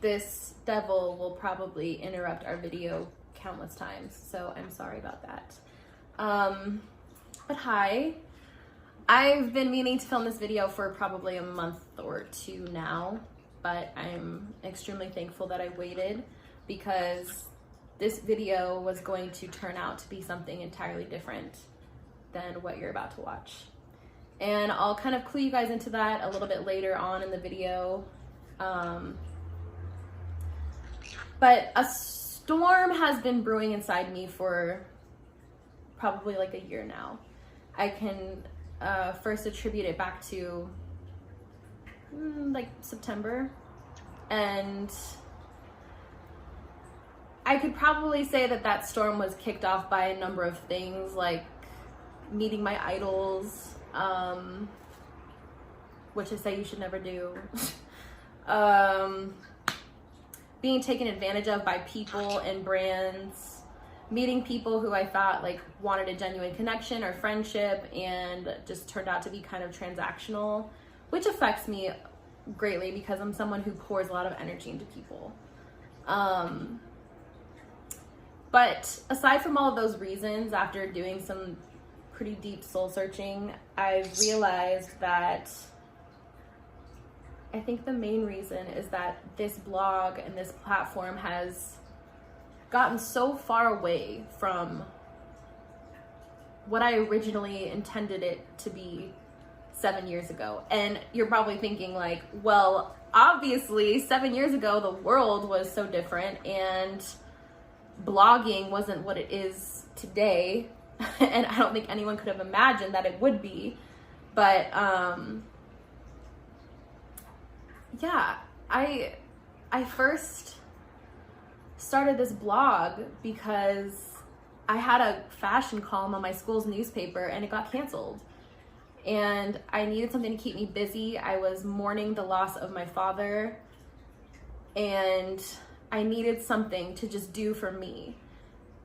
this devil will probably interrupt our video countless times, so I'm sorry about that. But hi. I've been meaning to film this video for probably a month or two now, but I'm extremely thankful that I waited because this video was going to turn out to be something entirely different than what you're about to watch. And I'll kind of clue you guys into that a little bit later on in the video. But a storm has been brewing inside me for probably like a year now. I can first attribute it back to like September, and I could probably say that that storm was kicked off by a number of things, like meeting my idols, which I say you should never do, being taken advantage of by people and brands, meeting people who I thought like wanted a genuine connection or friendship and just turned out to be kind of transactional, which affects me greatly because I'm someone who pours a lot of energy into people. But aside from all of those reasons, after doing some pretty deep soul searching, I've realized that I think the main reason is that this blog and this platform has gotten so far away from what I originally intended it to be 7 years ago. And you're probably thinking like, well, obviously 7 years ago, the world was so different and blogging wasn't what it is today. And I don't think anyone could have imagined that it would be. But yeah, I first started this blog because I had a fashion column on my school's newspaper and it got canceled. And I needed something to keep me busy. I was mourning the loss of my father and I needed something to just do for me.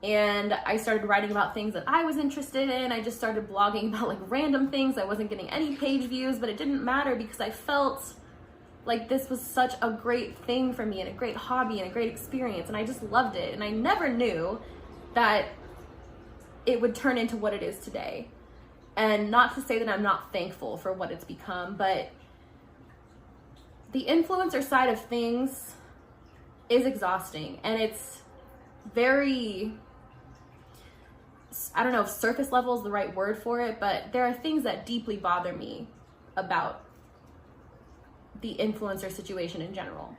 And I started writing about things that I was interested in. I just started blogging about like random things. I wasn't getting any page views, but it didn't matter because I felt like this was such a great thing for me and a great hobby and a great experience, and I just loved it. And I never knew that it would turn into what it is today. And not to say that I'm not thankful for what it's become, but the influencer side of things is exhausting, and it's very, I don't know if surface level is the right word for it, but there are things that deeply bother me about the influencer situation in general.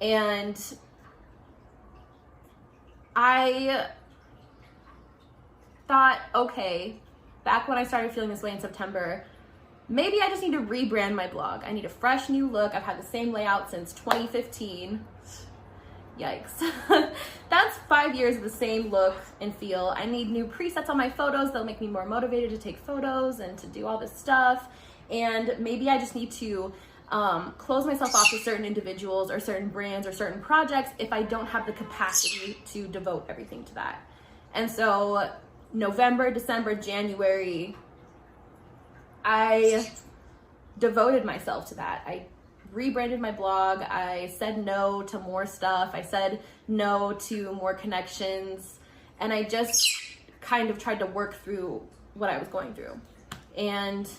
And I thought, okay, back when I started feeling this way in September, maybe I just need to rebrand my blog. I need a fresh new look. I've had the same layout since 2015. Yikes. That's 5 years of the same look and feel. I need new presets on my photos that'll make me more motivated to take photos and to do all this stuff. And maybe I just need to close myself off to certain individuals or certain brands or certain projects if I don't have the capacity to devote everything to that. And so November, December, January, I devoted myself to that. I rebranded my blog. I said no to more stuff. I said no to more connections. And I just kind of tried to work through what I was going through. And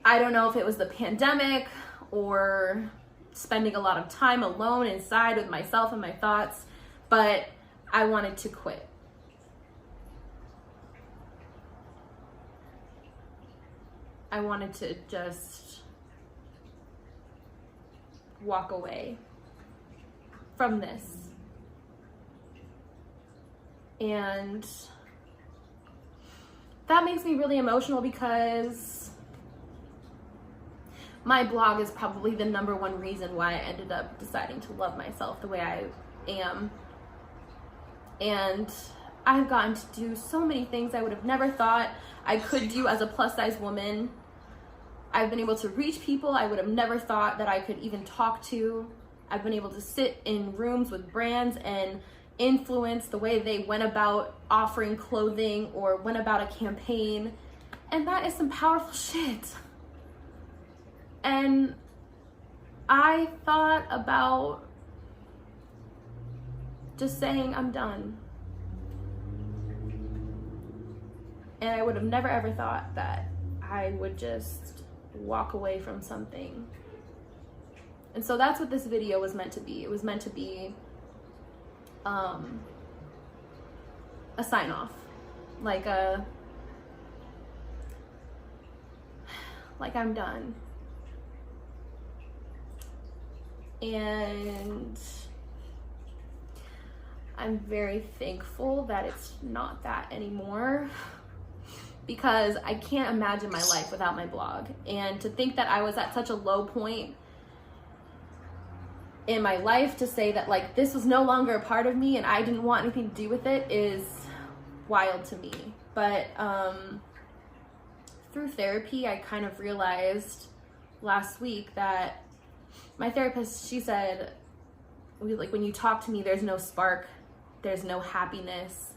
I don't know if it was the pandemic or spending a lot of time alone inside with myself and my thoughts, but I wanted to quit. I wanted to just walk away from this. And that makes me really emotional because my blog is probably the number one reason why I ended up deciding to love myself the way I am. And I've gotten to do so many things I would have never thought I could do as a plus size woman. I've been able to reach people I would have never thought that I could even talk to. I've been able to sit in rooms with brands and influence the way they went about offering clothing or went about a campaign. And that is some powerful shit. And I thought about just saying I'm done. And I would have never ever thought that I would just walk away from something. And so that's what this video was meant to be. It was meant to be a sign off. Like I'm done. And I'm very thankful that it's not that anymore, because I can't imagine my life without my blog. And to think that I was at such a low point in my life, to say that like this was no longer a part of me and I didn't want anything to do with it, is wild to me. But through therapy, I kind of realized last week that my therapist, she said, like, when you talk to me, there's no spark, there's no happiness,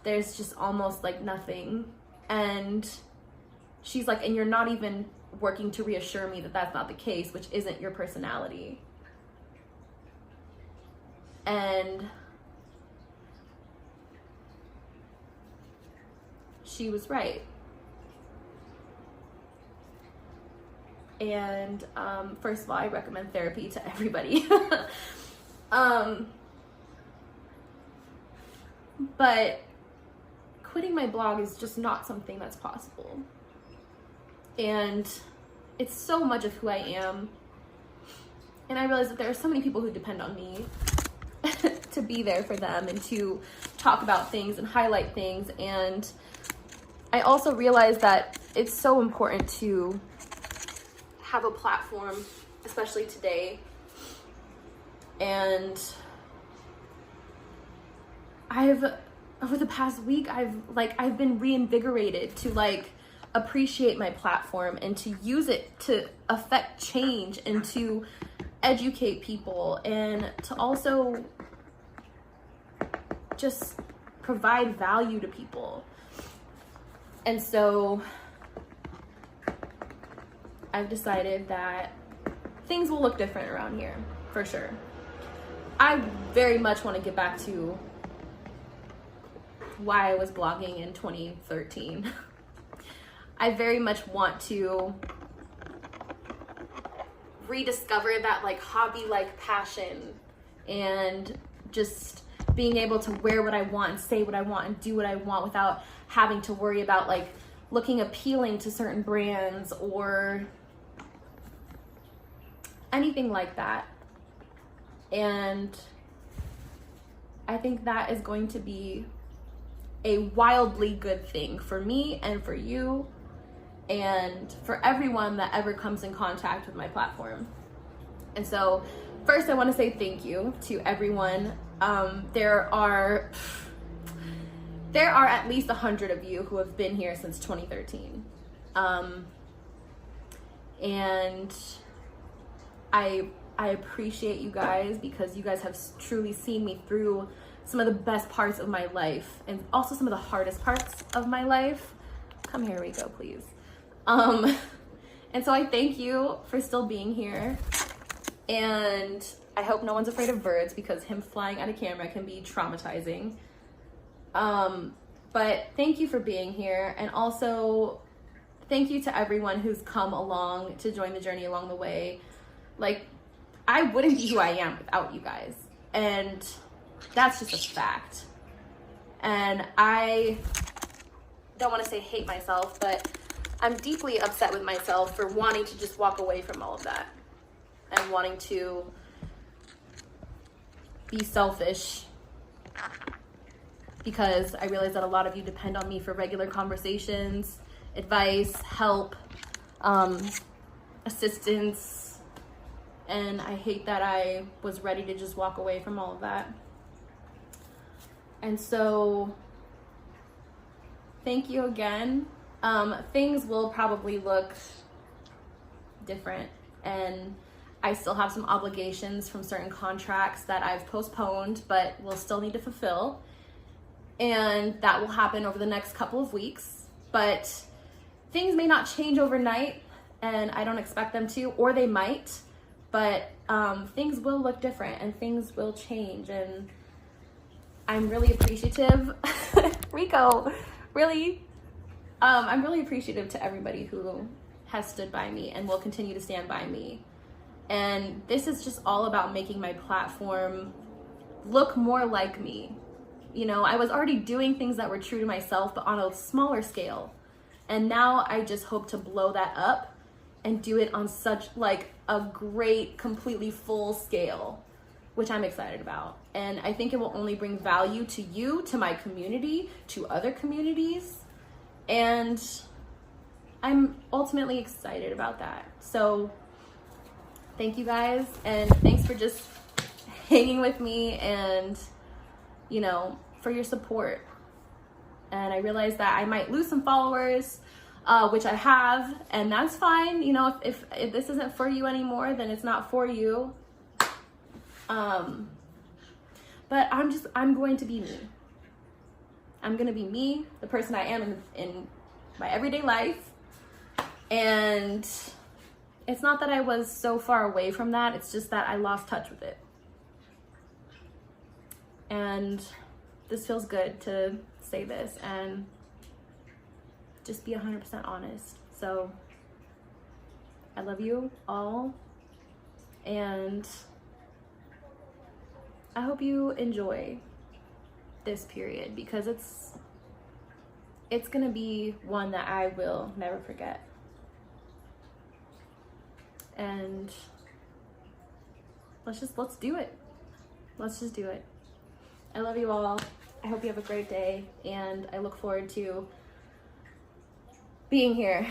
there's just almost like nothing. And she's like, and you're not even working to reassure me that that's not the case, which isn't your personality. And she was right. And first of all, I recommend therapy to everybody. But quitting my blog is just not something that's possible. And it's so much of who I am. And I realize that there are so many people who depend on me to be there for them and to talk about things and highlight things. And I also realize that it's so important to have a platform, especially today. And over the past week, I've been reinvigorated to like appreciate my platform and to use it to affect change and to educate people and to also just provide value to people. And so I've decided that things will look different around here, for sure. I very much want to get back to why I was blogging in 2013. I very much want to rediscover that like hobby-like passion and just being able to wear what I want and say what I want and do what I want without having to worry about like looking appealing to certain brands or anything like that. And I think that is going to be a wildly good thing for me and for you and for everyone that ever comes in contact with my platform. And so first I want to say thank you to everyone. There are at least 100 of you who have been here since 2013. And I appreciate you guys, because you guys have truly seen me through some of the best parts of my life and also some of the hardest parts of my life. Come here, Rico, please. And so I thank you for still being here. And I hope no one's afraid of birds, because him flying at a camera can be traumatizing. But thank you for being here. And also thank you to everyone who's come along to join the journey along the way. Like, I wouldn't be who I am without you guys. And that's just a fact. And I don't want to say hate myself, but I'm deeply upset with myself for wanting to just walk away from all of that and wanting to be selfish, because I realize that a lot of you depend on me for regular conversations, advice, help, assistance, and I hate that I was ready to just walk away from all of that. And so thank you again. Things will probably look different, and I still have some obligations from certain contracts that I've postponed but will still need to fulfill, and that will happen over the next couple of weeks. But things may not change overnight, and I don't expect them to, or they might. but things will look different and things will change, and I'm really appreciative. Rico, really? I'm really appreciative to everybody who has stood by me and will continue to stand by me. And this is just all about making my platform look more like me. You know, I was already doing things that were true to myself, but on a smaller scale. And now I just hope to blow that up and do it on such like a great, completely full scale, which I'm excited about. And I think it will only bring value to you, to my community, to other communities. And I'm ultimately excited about that. So thank you guys, and thanks for just hanging with me and, you know, for your support. And I realized that I might lose some followers, which I have, and that's fine. You know, if this isn't for you anymore, then it's not for you. But I'm going to be me. I'm going to be me, the person I am in my everyday life. And it's not that I was so far away from that. It's just that I lost touch with it. And this feels good to say this and just be 100% honest. So I love you all, and I hope you enjoy this period, because it's gonna be one that I will never forget. And let's do it. Let's just do it. I love you all. I hope you have a great day, and I look forward to being here